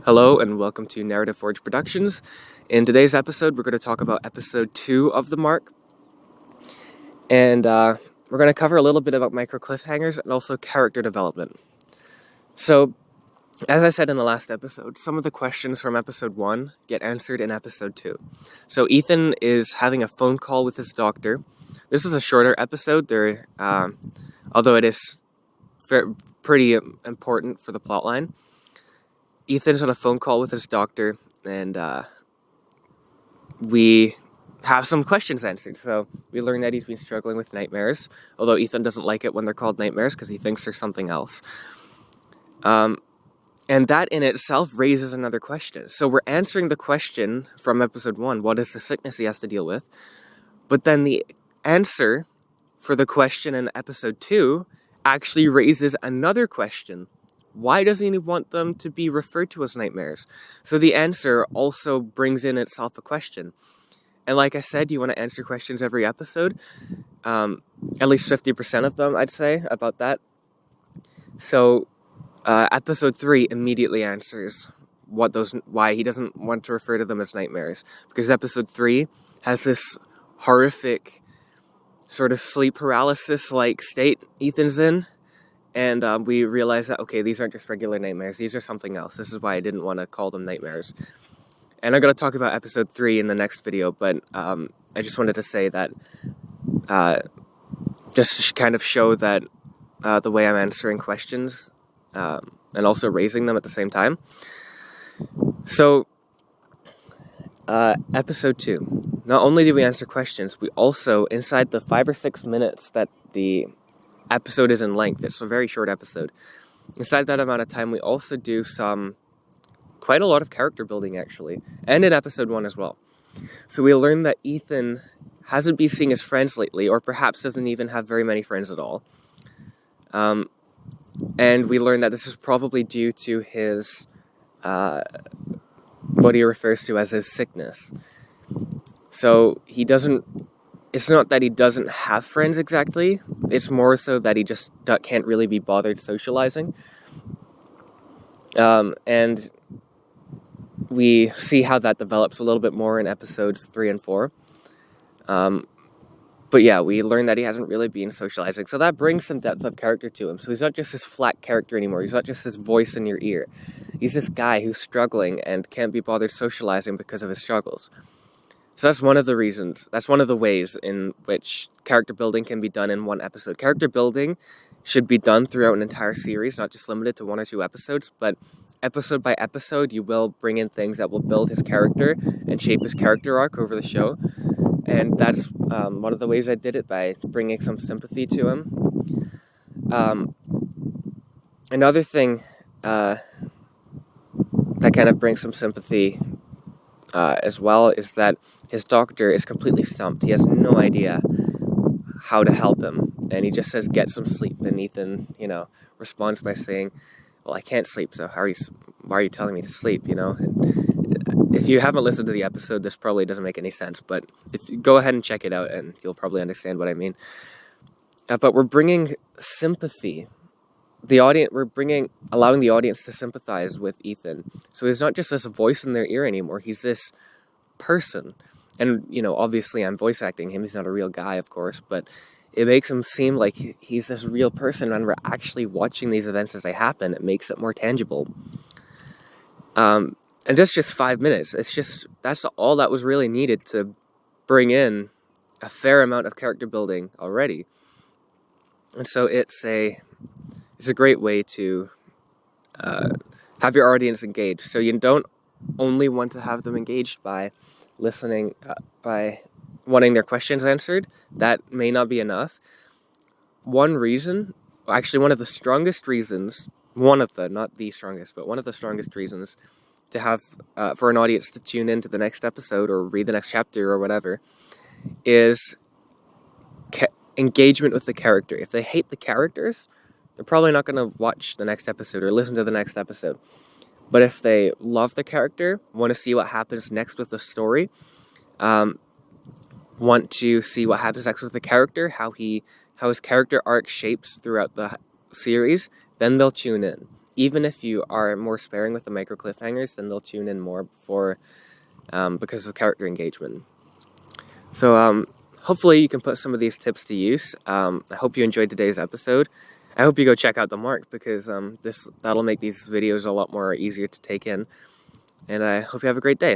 Hello and welcome to Narrative Forge Productions. In today's episode, we're going to talk about episode 2 of The Mark. And we're going to cover a little bit about micro cliffhangers and also character development. So, as I said in the last episode, some of the questions from episode 1 get answered in episode 2. So Ethan is having a phone call with his doctor. This is a shorter episode, although it is pretty important for the plotline. Ethan's on a phone call with his doctor, and we have some questions answered. So we learn that he's been struggling with nightmares, although Ethan doesn't like it when they're called nightmares because he thinks they're something else. And that in itself raises another question. So we're answering the question from episode 1, what is the sickness he has to deal with? But then the answer for the question in episode 2 actually raises another question. Why doesn't he want them to be referred to as nightmares? So the answer also brings in itself a question. And like I said, you want to answer questions every episode. At least 50% of them, I'd say, about that. So episode 3 immediately answers why he doesn't want to refer to them as nightmares. Because episode 3 has this horrific sort of sleep paralysis-like state Ethan's in. And we realized that, okay, these aren't just regular nightmares. These are something else. This is why I didn't want to call them nightmares. And I'm going to talk about episode 3 in the next video, but I just wanted to say that just to kind of show that the way I'm answering questions and also raising them at the same time. So, episode 2. Not only do we answer questions, we also, inside the 5 or 6 minutes that the episode is in length, it's a very short episode. Inside that amount of time, we also do quite a lot of character building, actually, and in episode 1 as well. So we learn that Ethan hasn't been seeing his friends lately, or perhaps doesn't even have very many friends at all. And we learn that this is probably due to his, what he refers to as his sickness. So it's not that he doesn't have friends exactly, it's more so that he just can't really be bothered socializing. And we see how that develops a little bit more in episodes 3 and 4. But yeah, we learn that he hasn't really been socializing, so that brings some depth of character to him. So he's not just this flat character anymore, he's not just this voice in your ear. He's this guy who's struggling and can't be bothered socializing because of his struggles. So that's one of the reasons, that's one of the ways in which character building can be done in one episode. Character building should be done throughout an entire series, not just limited to 1 or 2 episodes, but episode by episode you will bring in things that will build his character and shape his character arc over the show. And that's one of the ways I did it, by bringing some sympathy to him. Another thing that kind of brings some sympathy as well is that his doctor is completely stumped. He has no idea how to help him, and he just says, get some sleep. And Ethan, responds by saying, well, I can't sleep, so why are you telling me to sleep, And if you haven't listened to the episode, this probably doesn't make any sense, but go ahead and check it out, and you'll probably understand what I mean. But we're bringing sympathy. Allowing the audience to sympathize with Ethan. So he's not just this voice in their ear anymore, he's this person. And, obviously I'm voice acting him, he's not a real guy, of course, but it makes him seem like he's this real person when we're actually watching these events as they happen. It makes it more tangible. And that's just 5 minutes. That's all that was really needed to bring in a fair amount of character building already. And so it's a great way to have your audience engaged. So you don't only want to have them engaged by listening, by wanting their questions answered. That may not be enough. One of the strongest reasons, not the strongest, but one of the strongest reasons to have, for an audience to tune into the next episode or read the next chapter or whatever, is engagement with the character. If they hate the characters, they're probably not going to watch the next episode or listen to the next episode. But if they love the character, want to see what happens next with the story, want to see what happens next with the character, how his character arc shapes throughout the series, then they'll tune in. even if you are more sparing with the micro cliffhangers, then they'll tune in more for because of character engagement. So hopefully you can put some of these tips to use. I hope you enjoyed today's episode. I hope you go check out the Mark, because that'll make these videos a lot more easier to take in. And I hope you have a great day.